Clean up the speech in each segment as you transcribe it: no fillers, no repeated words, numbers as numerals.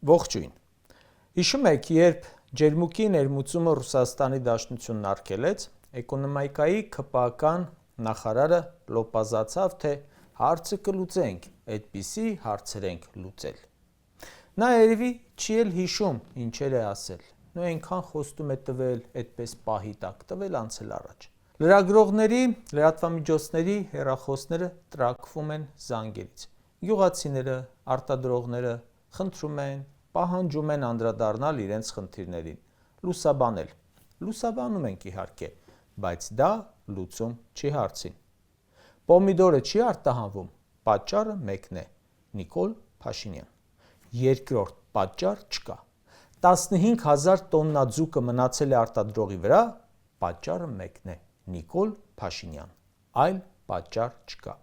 Ողջույն։ Հիշում եք, երբ ջերմուկի ներմուծումը Ռուսաստանի Դաշնությունն արգելեց, էկոնոմիկայի ԿՊԱ-ական նախարարը լոպազացավ, թե հարցը կլուծենք, այդպիսի հարցեր ենք լուծել։ Նա երևի չի էլ հիշում ինչեր է ասել, նույն այնքան խոստում է տվել, այդպես պահի տակ տվել անցել առաջ։ Լրագրողների, լրատվամիջոցների հեռախոսները տրաքվում են զանգերից։ Գյուղացիները, արտադրողները խնդրում են, պահանջում են անդրադառնալ իրենց խնդիրներին, լուսաբանել։ Լուսաբանում ենք իհարկե, բայց դա լուծում չի հարցին։ Պոմիդորը չի արտահանվում, պատճառը մեկն է՝ Նիկոլ Փաշինյան։ Երկրորդ պատճառ չկա։ 15,000 տոննա ձուկը մնացել է արտադրողի վրա, պատճառը մեկն է՝ Նիկոլ Փաշինյան։ Այլ պատճառ չկա։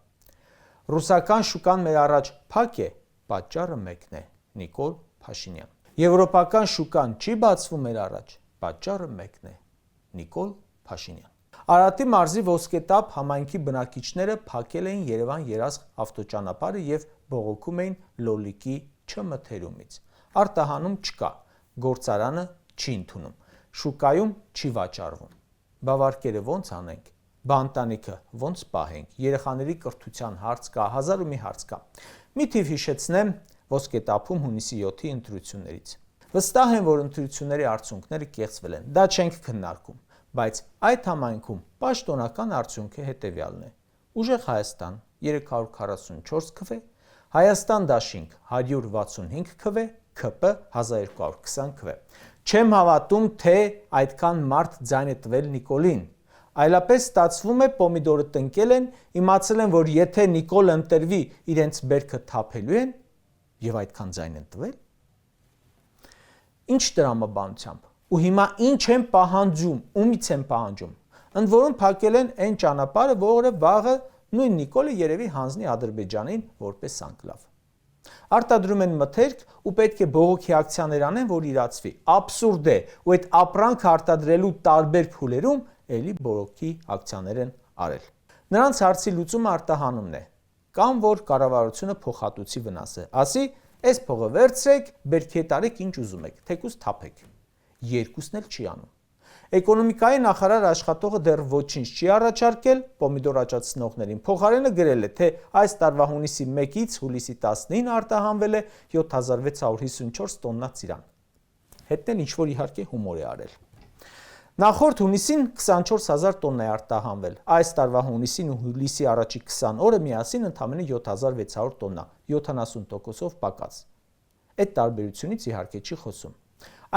Ռուսական շուկան մեր առաջ փակ է, պատճառը մեկն է՝ Նիկոլ Փաշինյան։ Եվրոպական շուկան չի բացվում մեր առաջ, պատճառը մեկն է՝ Նիկոլ Փաշինյան։ Արարատի մարզի Ոսկետափ համայնքի բնակիչները փակել էին Երևան-Երազղ ավտոճանապարհը եւ բողոքում էին լոլիկի չմթերումից։ Արտահանում չկա, գործարանը չի ընդունում, շուկայում չի վաճառվում։ Բավարկերը ո՞նց անենք, բանտանիքը ո՞նց պահենք, երեխաների կրթության հարց կա, հազար ու մի հարց կա։ Մի թիվ հիշեցնեմ Ոսկետափում հունիսի 7-ի ընտրություններից։ Վստահ եմ, որ ընտրությունների արդյունքները կեղծվել են, դա չենք քննարկում, բայց այդ համայնքում պաշտոնական արդյունքը հետևյալն է. Ուժեղ Հայաստան 344 քվ, Հայաստան Դաշինք 165 քվ, ՔՊ 1220 քվ։ Չեմ հավատում, թե այդքան մարդ ձայն է տվել Նիկոլին։ Այլապես ստացվում է պոմիդորը տնկել են, իմացել են, որ եթե Նիկոլը ընտրվի, իրենց բերքը թափելու են եւ այդքան ձայն են տվել։ Ինչ տրամաբանությամբ։ Ու հիմա ինչ են պահանջում, ումից են պահանջում։ Ընդ որում փակել են այն ճանապարհը, որը վաղը նույն Նիկոլը երևի հանձնի Ադրբեջանին որպես անկլավ։ Արտադրում են մթերք ու պետք է բողոքի ակցիաներ անեն, որ իրացվի։ Աբսուրդ է, ու այդ ապրանքը արտադրելու տարբեր փուլերում էլի բողոքի ակցիաներ են արել։ Նրանց հարցի լուծումը արտահանումն է, կամ որ կառավարությունը փոխհատուցի վնասը, ասի, այս փողը վերցրեք, բերքի հետ արեք ինչ ուզում եք, թեկուզ թափեք։ Երկուսն էլ չի անում։ Էկոնոմիկայի նախարար աշխատողը դեռ ոչինչ չի առաջարկել պոմիդոր աճացնողներին, փոխարենը գրել է, թե այս տարվա հունիսի 1-ից հուլիսի 19-ին արտահանվել է 7654 տոննա ծիրան։ Հետն էլ ինչ-որ իհարկե հումոր է արել։ Նախորդ հունիսին 24000 տոննա է արտահանվել, այս տարվա հունիսին ու հուլիսի առաջի 20 օրը միասին ընդամենը 7600 տոննա, 70%-ով պակաս։ Այդ տարբերությունից իհարկե չի խոսում։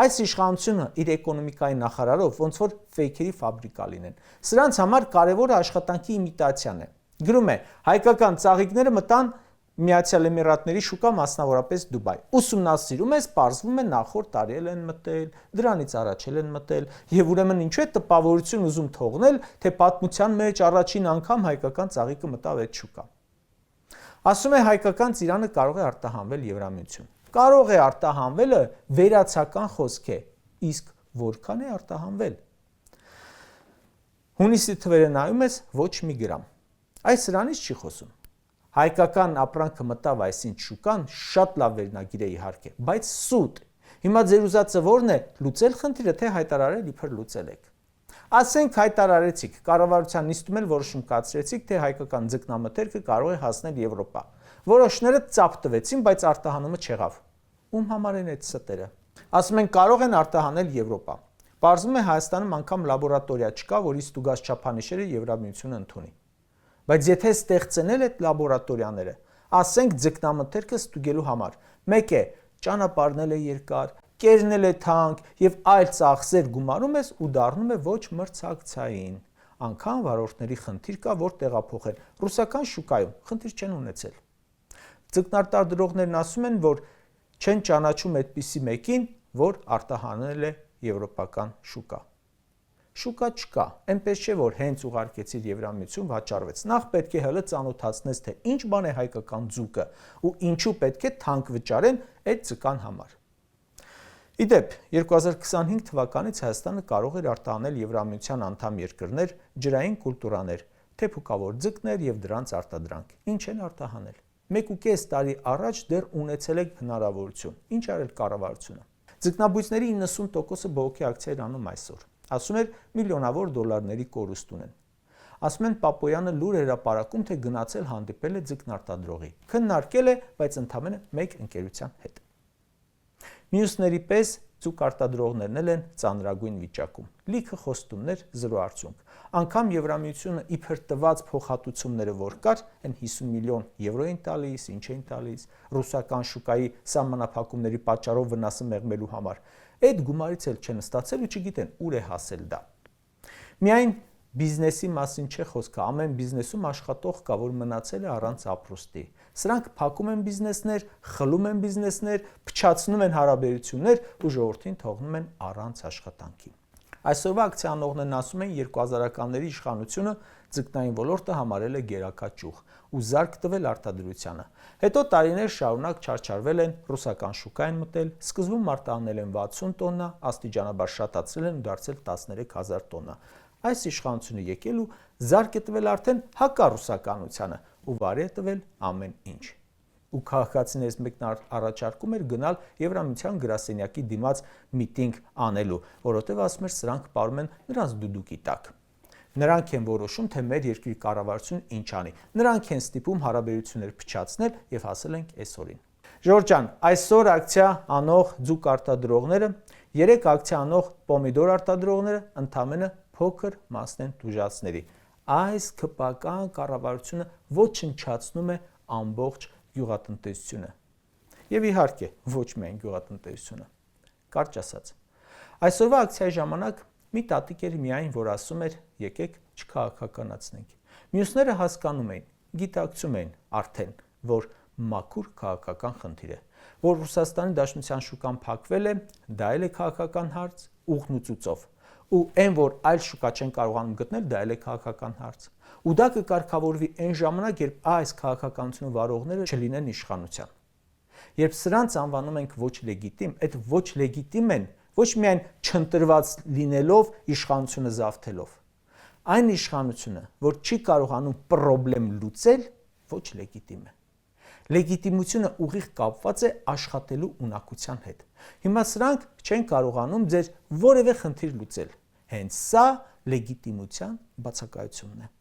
Այս իշխանությունը իր էկոնոմիկայի նախարարով ոնց որ ֆեյքերի ֆաբրիկա լինեն։ Սրանց համար կարևորը աշխատանքի իմիտացիան է։ Գրում է. հայկական ծաղիկները մտան Միացյալ Էմիրատների շուկա, մասնավորապես Դուբայ։ Ուսումնասիրում ես, պարզվում է նախորդ տարի են մտել, դրանից առաջ են մտել, եւ ուրեմն ինչու է տպավորություն ուզում թողնել, թե պատմության մեջ առաջին անգամ հայկական ծաղիկը մտավ այդ շուկա։ Ասում է հայկական ծիրանը կարող է արտահանվել Եվրամիություն։ Կարող է արտահանվելը վերացական խոսք է, իսկ որքան է արտահանվել։ Հունիսի թվերը նայում ես, ոչ մի գրամ։ Այս սրանից չի խոսում։ Հայկական ապրանքը մտավ այսինչ շուկան, շատ լավ վերնագիր է իհարկե, բայց սուտ։ Հիմա ձեր ուզածը ո՞րն է, լուծել խնդիրը, թե հայտարարել իբր լուծել եք։ Ասենք հայտարարեցիք, կառավարության նիստում էլ որոշում կայացրեցիք, թե հայկական ձկնամթերքը կարող է հասնել Եվրոպա։ Որոշները ծափ տվեցին, բայց արտահանումը չեղավ։ Ում համար են այդ ստերը։ Ասում են կարող են արտահանել Եվրոպա։ Պարզվում է Հայաստանում անգամ լաբորատորիա չկա, որի ստուգած չափանիշերը Եվրամիությունը ընդունի։ Բայց եթե ստեղծել այդ լաբորատորիաները, ասենք ձկնամթերքը ստուգելու համար, մեկ է ճանապարհն է երկար, կերնել է թանկ եւ այլ ծախսեր գումարում ես ու դառնում է ոչ մրցակցային։ Անկամ վարորդների խնդիր կա, որ տեղափոխեն։ Ռուսական շուկայում խնդիր չեն ունեցել։ Ձկնարտադրողներն ասում են, որ չեն ճանաչում այդպիսի մեկին, որ արտահանել է եվրոպական շուկա։ Շուկա չկա, այնպես չէ, որ հենց ուղարկեցիր Եվրամիություն վաճառվեց։ Նախ պետք է հələ ծանոթացնես, թե ինչ բան է հայկական ձուկը ու ինչու պետք է թանկ վճարեն այդ ձկան համար։ Իդեպ 2025 թվականից Հայաստանը կարող էր արտահանել Եվրամիության անդամ երկրներ ջրային կուլտուրաներ, թեփուկավոր ձկներ եւ դրանց արտադրանք։ Ինչ են արտահանել։ 1.5 տարի առաջ դեռ ունեցել եք հնարավորություն։ Ինչ արել կառավարությունը։ Ձկնաբույսների 90%-ը բողոքի ակցիա անում այսօր։ Ասում էր միլիոնավոր դոլարների կորուստ ունեն։ Ասում են Պապոյանը լուր հրապարակում, թե գնացել հանդիպել է ձկնարտադրողի։ Քննարկել է, բայց ընդամենը մեկ ընկերության հետ։ Մյուսների պես ձուկ արտադրողներն էլ են ծանրագույն վիճակում։ Լիքը խոստումներ, զրո արդյունք։ Անգամ Եվրամիությունը իբր տված փոխհատուցումները որ կար, այն 50 միլիոն եվրո էին տալիս, ինչ էին տալիս, ռուսական շուկայի սահմանափակումների պատճառով վնասը մեղմելու համար։ Այդ գումարից էլ չեն ստացել ու չգիտեն ուր է հասել դա։ Միայն բիզնեսի մասին չէ խոսքը, ամեն բիզնեսում աշխատող կա, որ մնացել է առանց ապրուստի։ Սրանք փակում են բիզնեսներ, խլում են բիզնեսներ, փչացնում են հարաբերություններ ու ժողովրդին թողնում են առանց աշխատանքի։ Այսօրվա ակցիանողներն ասում են 2000-ականների իշխանությունը ձկնային ոլորտը համարել է գերակա ճյուղ ու զարկ տվել արտադրությանը։ Հետո տարիներ շարունակ չարչարվել են, ռուսական շուկա են մտել, սկզբում արտահանել են 60 տոննա, աստիճանաբար շատացրել են ու դարձել 13000 տոննա։ Այս իշխանությունը եկել ու զարկ է տվել արդեն հակառուսականությանը ու վարի է տվել ամեն ինչ։ Ու քաղաքացիներից մեկն առաջարկում էր գնալ Եվրամիության գրասենյակի դիմաց միտինգ անելու, որովհետև ասում էր սրանք պարում են նրանց դուդուկի տակ։ Նրանք են որոշում, թե մեր երկրի կառավարությունը ինչ անի։ Նրանք են ստիպում հարաբերություններ փչացնել եւ հասել ենք այսօրին։ Ժորժ ջան, այսօր ակցիա անող ձուկ արտադրողները, 3 ակցիա անող պոմիդոր արտադրողները ընդամենը փոքր մասն են տուժածների։ Այս քպական կառավարությունը ոչնչացնում է ամբողջ գյուղատնտեսությունը։ Եվ իհարկե, ոչ միայն գյուղատնտեսությունը։ Կարճ ասած, այսօրվա ակցիայի ժամանակ մի տատիկ էր միայն, որ ասում էր, եկեք չքաղաքականացնենք։ Մյուսները հասկանում էին, գիտակցում էին արդեն, որ մաքուր քաղաքական խնդիր է, որ Ռուսաստանի Դաշնության շուկան փակվել է, դա էլ է քաղաքական հարց, ուղղն ու ծուծով։ Ու այն, որ այլ շուկա չեն կարողանում գտնել, դա էլ է քաղաքական հարց։ Ու դա կկարգավորվի այն ժամանակ, երբ այս քաղաքականությունը վարողները չլինեն իշխանության։ Երբ սրանց անվանում ենք ոչ լեգիտիմ, այդ ոչ լեգիտիմ են ոչ միայն չընտրված լինելով, իշխանությունը զավթելով։ Այն իշխանությունը, որ չի կարողանում պրոբլեմ լուծել, ոչ լեգիտիմ է։ Լեգիտիմությունը ուղիղ կապված է աշխատելու ունակության հետ։ Հիմա սրանք չեն կարողանում ձեր որևէ խնդիր լուծել։ Հենց սա լեգիտիմության բացակայությունն է։